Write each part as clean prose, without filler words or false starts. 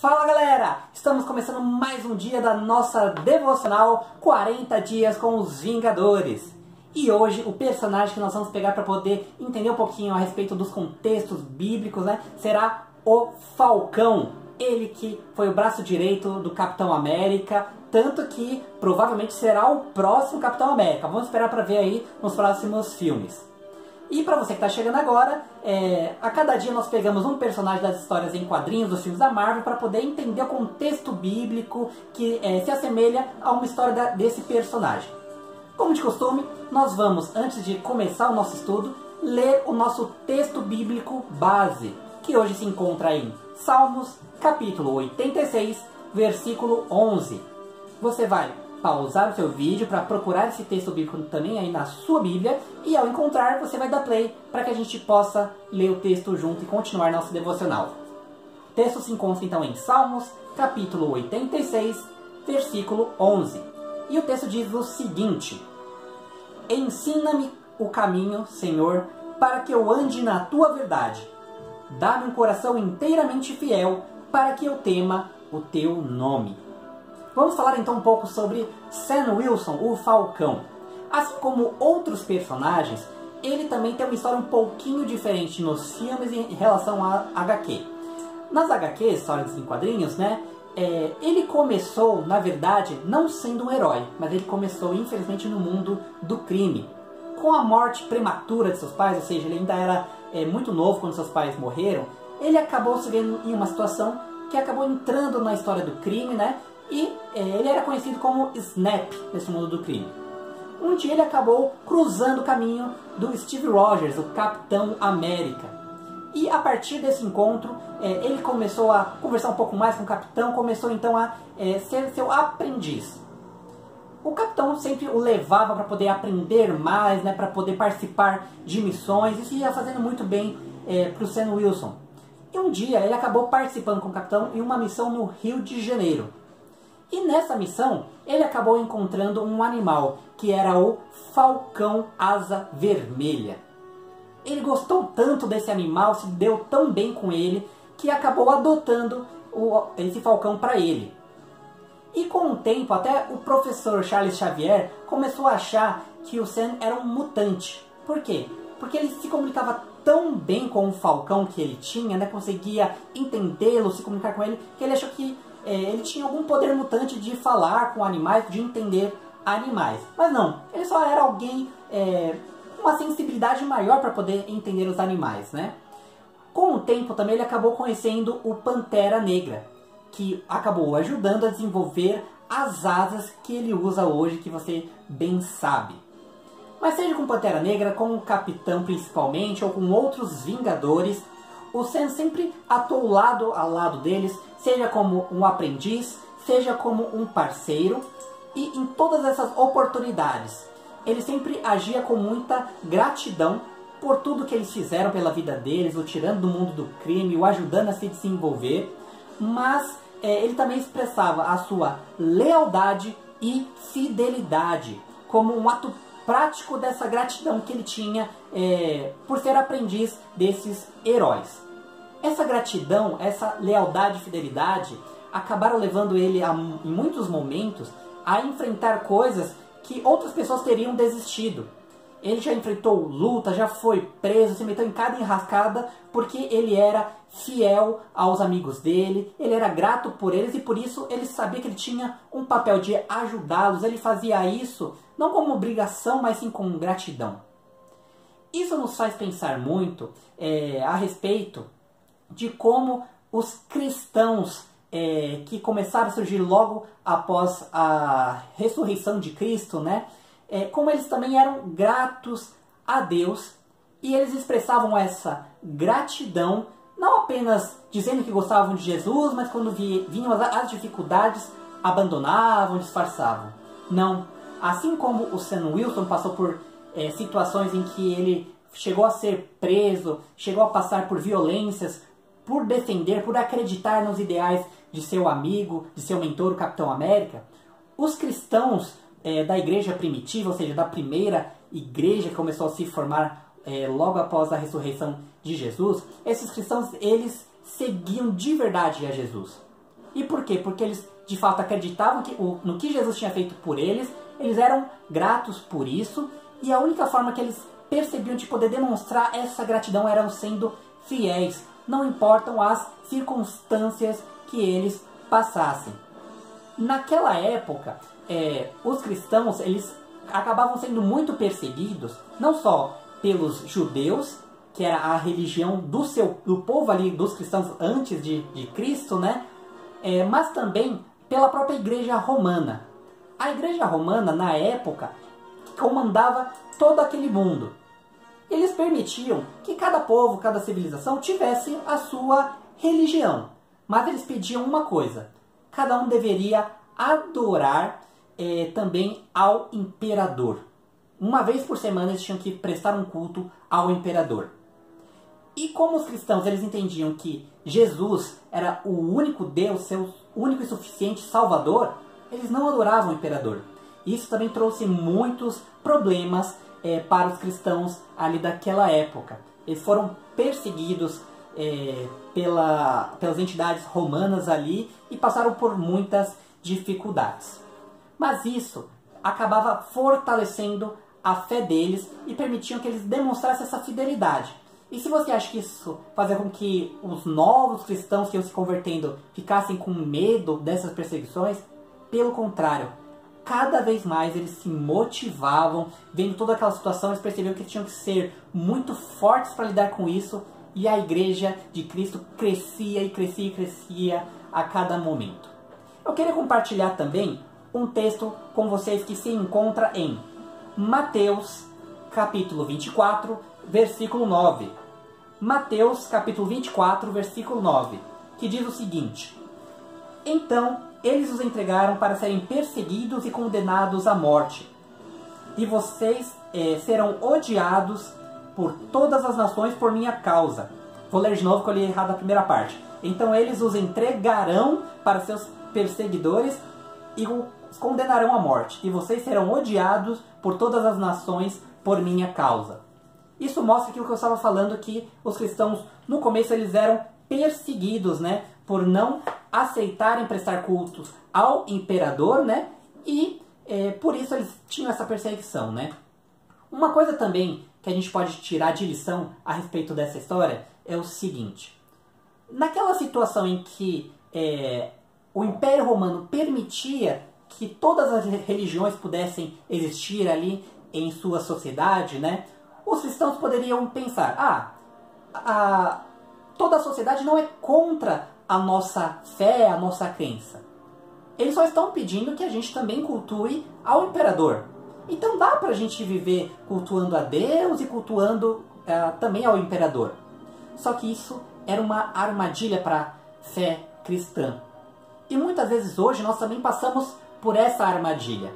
Fala galera! Estamos começando mais um dia da nossa devocional 40 dias com os Vingadores. E hoje o personagem que nós vamos pegar para poder entender um pouquinho a respeito dos contextos bíblicos, né, será o Falcão. Ele que foi o braço direito do Capitão América, tanto que provavelmente será o próximo Capitão América. Vamos esperar para ver aí nos próximos filmes. E para você que está chegando agora, a cada dia nós pegamos um personagem das histórias em quadrinhos dos filmes da Marvel para poder entender o contexto bíblico que se assemelha a uma história desse personagem. Como de costume, nós vamos, antes de começar o nosso estudo, ler o nosso texto bíblico base, que hoje se encontra em Salmos, capítulo 86, versículo 11. Você vai pausar o seu vídeo para procurar esse texto bíblico também aí na sua Bíblia, e ao encontrar você vai dar play para que a gente possa ler o texto junto e continuar nosso devocional. O texto se encontra então em Salmos, capítulo 86, versículo 11. E o texto diz o seguinte: Ensina-me o caminho, Senhor, para que eu ande na tua verdade. Dá-me um coração inteiramente fiel, para que eu tema o teu nome. Vamos falar então um pouco sobre Sam Wilson, o Falcão. Assim como outros personagens, ele também tem uma história um pouquinho diferente nos filmes em relação a HQ. Nas HQs, histórias em quadrinhos, né, ele começou, na verdade, não sendo um herói, mas ele começou, infelizmente, no mundo do crime. Com a morte prematura de seus pais, ou seja, ele ainda era muito novo quando seus pais morreram, ele acabou se vendo em uma situação que acabou entrando na história do crime, né? E ele era conhecido como Snap nesse mundo do crime. Um dia ele acabou cruzando o caminho do Steve Rogers, o Capitão América. E a partir desse encontro, ele começou a conversar um pouco mais com o Capitão, começou então a ser seu aprendiz. O Capitão sempre o levava para poder aprender mais, né, para poder participar de missões. Isso ia fazendo muito bem para o Sam Wilson. E um dia ele acabou participando com o Capitão em uma missão no Rio de Janeiro. E nessa missão, ele acabou encontrando um animal, que era o Falcão Asa Vermelha. Ele gostou tanto desse animal, se deu tão bem com ele, que acabou adotando esse falcão para ele. E com o tempo, até o professor Charles Xavier começou a achar que o Sam era um mutante. Por quê? Porque ele se comunicava tão bem com o falcão que ele tinha, né, conseguia entendê-lo, se comunicar com ele, que ele achou que ele tinha algum poder mutante de falar com animais, de entender animais. Mas não, ele só era alguém com uma sensibilidade maior para poder entender os animais, né? Com o tempo também ele acabou conhecendo o Pantera Negra, que acabou ajudando a desenvolver as asas que ele usa hoje, que você bem sabe. Mas seja com Pantera Negra, com o Capitão principalmente, ou com outros Vingadores, o Sam sempre atuou lado a lado deles, seja como um aprendiz, seja como um parceiro, e em todas essas oportunidades, ele sempre agia com muita gratidão por tudo que eles fizeram pela vida deles, o tirando do mundo do crime, o ajudando a se desenvolver, mas ele também expressava a sua lealdade e fidelidade como um ato prático dessa gratidão que ele tinha por ser aprendiz desses heróis. Essa gratidão, essa lealdade e fidelidade acabaram levando ele, em muitos momentos, a enfrentar coisas que outras pessoas teriam desistido. Ele já enfrentou luta, já foi preso, se meteu em cada enrascada, porque ele era fiel aos amigos dele, ele era grato por eles e por isso ele sabia que ele tinha um papel de ajudá-los. Ele fazia isso não como obrigação, mas sim com gratidão. Isso nos faz pensar muito a respeito de como os cristãos que começaram a surgir logo após a ressurreição de Cristo, né, como eles também eram gratos a Deus, e eles expressavam essa gratidão não apenas dizendo que gostavam de Jesus, mas quando vinham as dificuldades, abandonavam, disfarçavam. Não. Assim como o Sam Wilson passou por situações em que ele chegou a ser preso, chegou a passar por violências, por defender, por acreditar nos ideais de seu amigo, de seu mentor, o Capitão América, os cristãos da igreja primitiva, ou seja, da primeira igreja que começou a se formar logo após a ressurreição de Jesus, esses cristãos, eles seguiam de verdade a Jesus. E por quê? Porque eles de fato acreditavam no que Jesus tinha feito por eles eram gratos por isso, e a única forma que eles percebiam de poder demonstrar essa gratidão era sendo fiéis, não importam as circunstâncias que eles passassem. Naquela época, os cristãos eles acabavam sendo muito perseguidos, não só pelos judeus, que era a religião do povo ali, dos cristãos antes de Cristo, né? Mas também pela própria igreja romana. A igreja romana, na época, comandava todo aquele mundo. Eles permitiam que cada povo, cada civilização tivesse a sua religião. Mas eles pediam uma coisa: cada um deveria adorar também ao imperador. Uma vez por semana eles tinham que prestar um culto ao imperador. E como os cristãos eles entendiam que Jesus era o único Deus, seu único e suficiente Salvador, eles não adoravam o imperador. Isso também trouxe muitos problemas para os cristãos ali daquela época. Eles foram perseguidos pelas entidades romanas ali e passaram por muitas dificuldades. Mas isso acabava fortalecendo a fé deles e permitiam que eles demonstrassem essa fidelidade. E se você acha que isso fazia com que os novos cristãos que iam se convertendo ficassem com medo dessas perseguições, pelo contrário, cada vez mais eles se motivavam, vendo toda aquela situação, eles percebiam que tinham que ser muito fortes para lidar com isso, e a igreja de Cristo crescia e crescia e crescia a cada momento. Eu queria compartilhar também um texto com vocês que se encontra em Mateus, capítulo 24, versículo 9. Mateus, capítulo 24, versículo 9, que diz o seguinte: Então eles os entregaram para serem perseguidos e condenados à morte, e vocês serão odiados por todas as nações por minha causa. Vou ler de novo que eu li errado a primeira parte. Então eles os entregarão para seus perseguidores e os condenarão à morte, e vocês serão odiados por todas as nações por minha causa. Isso mostra aquilo que eu estava falando, que os cristãos no começo eles eram perseguidos, né, por não aceitarem prestar cultos ao imperador, né, e por isso eles tinham essa perseguição, né. Uma coisa também que a gente pode tirar de lição a respeito dessa história é o seguinte: naquela situação em que o Império Romano permitia que todas as religiões pudessem existir ali em sua sociedade, né, os cristãos poderiam pensar: toda a sociedade não é contra a nossa fé, a nossa crença. Eles só estão pedindo que a gente também cultue ao imperador. Então dá pra gente viver cultuando a Deus e cultuando também ao imperador. Só que isso era uma armadilha para a fé cristã. E muitas vezes hoje nós também passamos por essa armadilha.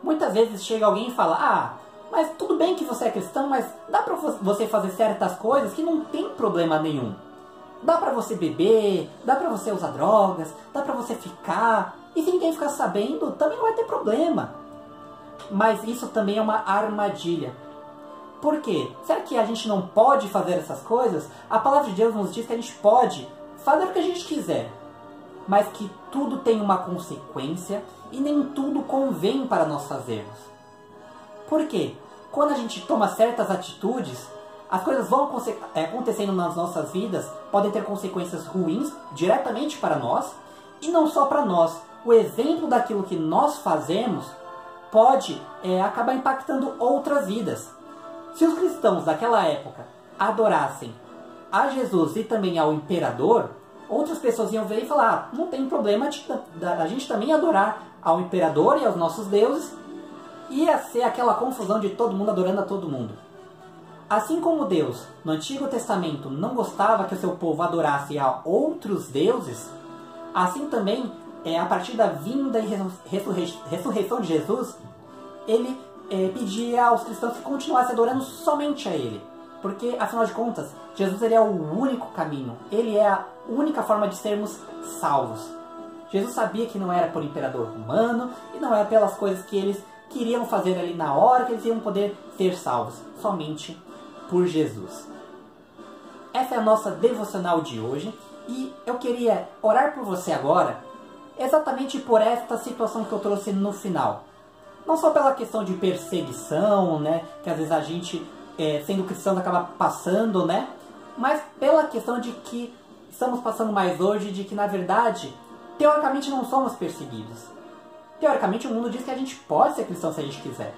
Muitas vezes chega alguém e fala: mas tudo bem que você é cristão, mas dá pra você fazer certas coisas que não tem problema nenhum. Dá pra você beber, dá pra você usar drogas, dá pra você ficar, e se ninguém ficar sabendo, também não vai ter problema. Mas isso também é uma armadilha. Por quê? Será que a gente não pode fazer essas coisas? A palavra de Deus nos diz que a gente pode fazer o que a gente quiser, mas que tudo tem uma consequência e nem tudo convém para nós fazermos. Por quê? Quando a gente toma certas atitudes, as coisas vão acontecendo nas nossas vidas, podem ter consequências ruins diretamente para nós, e não só para nós. O exemplo daquilo que nós fazemos pode acabar impactando outras vidas. Se os cristãos daquela época adorassem a Jesus e também ao imperador, outras pessoas iam ver e falar: não tem problema a gente também adorar ao imperador e aos nossos deuses. Ia ser aquela confusão de todo mundo adorando a todo mundo. Assim como Deus, no Antigo Testamento, não gostava que o seu povo adorasse a outros deuses, assim também, a partir da vinda e ressurreição de Jesus, ele pedia aos cristãos que continuassem adorando somente a Ele. Porque, afinal de contas, Jesus ele é o único caminho, Ele é a única forma de sermos salvos. Jesus sabia que não era por imperador romano e não era pelas coisas que eles queriam fazer ali na hora que eles iam poder ser salvos, somente por Jesus. Essa é a nossa devocional de hoje. E eu queria orar por você agora, exatamente por esta situação que eu trouxe no final. Não só pela questão de perseguição, né, que às vezes a gente, sendo cristão, acaba passando, né, mas pela questão de que estamos passando mais hoje, de que na verdade, teoricamente não somos perseguidos. Teoricamente o mundo diz que a gente pode ser cristão se a gente quiser.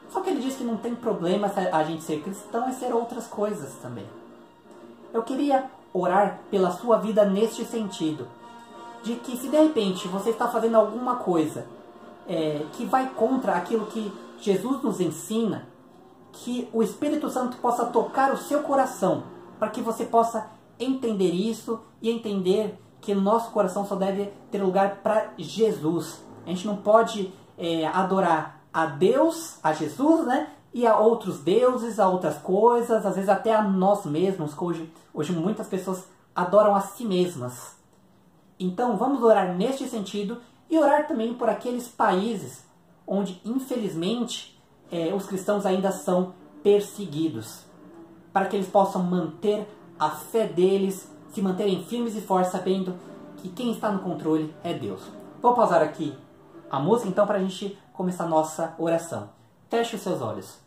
Só que ele diz que não tem problema a gente ser cristão e ser outras coisas também. Eu queria orar pela sua vida neste sentido. De que se de repente você está fazendo alguma coisa que vai contra aquilo que Jesus nos ensina, que o Espírito Santo possa tocar o seu coração, para que você possa entender isso e entender que o nosso coração só deve ter lugar para Jesus. A gente não pode adorar a Deus, a Jesus, né? E a outros deuses, a outras coisas, às vezes até a nós mesmos, que hoje muitas pessoas adoram a si mesmas. Então vamos orar neste sentido e orar também por aqueles países onde, infelizmente, os cristãos ainda são perseguidos. Para que eles possam manter a fé deles, se manterem firmes e fortes, sabendo que quem está no controle é Deus. Vou pausar aqui a música então para a gente começar a nossa oração. Feche os seus olhos.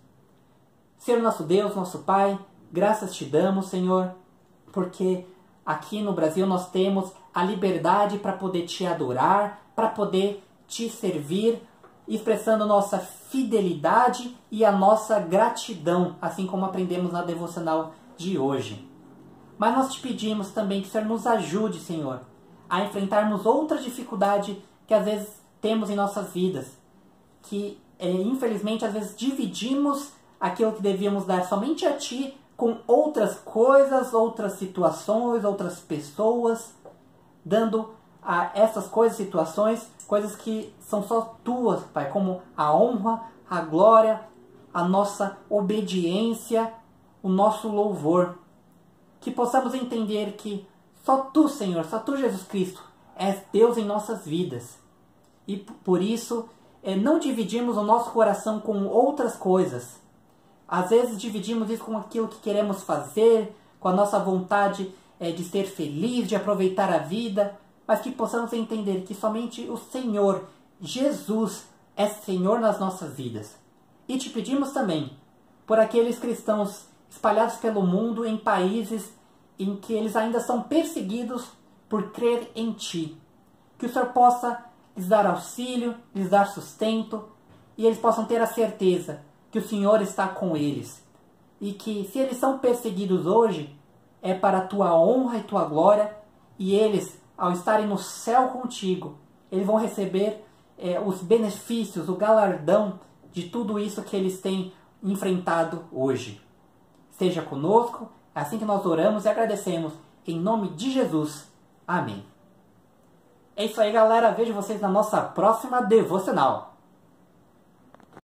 Senhor nosso Deus, nosso Pai, graças te damos, Senhor, porque aqui no Brasil nós temos a liberdade para poder te adorar, para poder te servir, expressando nossa fidelidade e a nossa gratidão, assim como aprendemos na devocional de hoje. Mas nós te pedimos também que o Senhor nos ajude, Senhor, a enfrentarmos outra dificuldade que às vezes temos em nossas vidas, que infelizmente às vezes dividimos aquilo que devíamos dar somente a Ti com outras coisas, outras situações, outras pessoas, dando a essas coisas, situações, coisas que são só Tuas, Pai, como a honra, a glória, a nossa obediência, o nosso louvor. Que possamos entender que só Tu, Senhor, só Tu, Jesus Cristo, és Deus em nossas vidas. E por isso, não dividimos o nosso coração com outras coisas. Às vezes dividimos isso com aquilo que queremos fazer, com a nossa vontade de ser feliz, de aproveitar a vida, mas que possamos entender que somente o Senhor, Jesus, é Senhor nas nossas vidas. E te pedimos também por aqueles cristãos espalhados pelo mundo em países em que eles ainda são perseguidos por crer em Ti. Que o Senhor possa lhes dar auxílio, lhes dar sustento, e eles possam ter a certeza que o Senhor está com eles. E que se eles são perseguidos hoje, é para a Tua honra e Tua glória, e eles, ao estarem no céu contigo, eles vão receber os benefícios, o galardão de tudo isso que eles têm enfrentado hoje. Esteja conosco, é assim que nós oramos e agradecemos, em nome de Jesus. Amém. É isso aí, galera. Vejo vocês na nossa próxima devocional.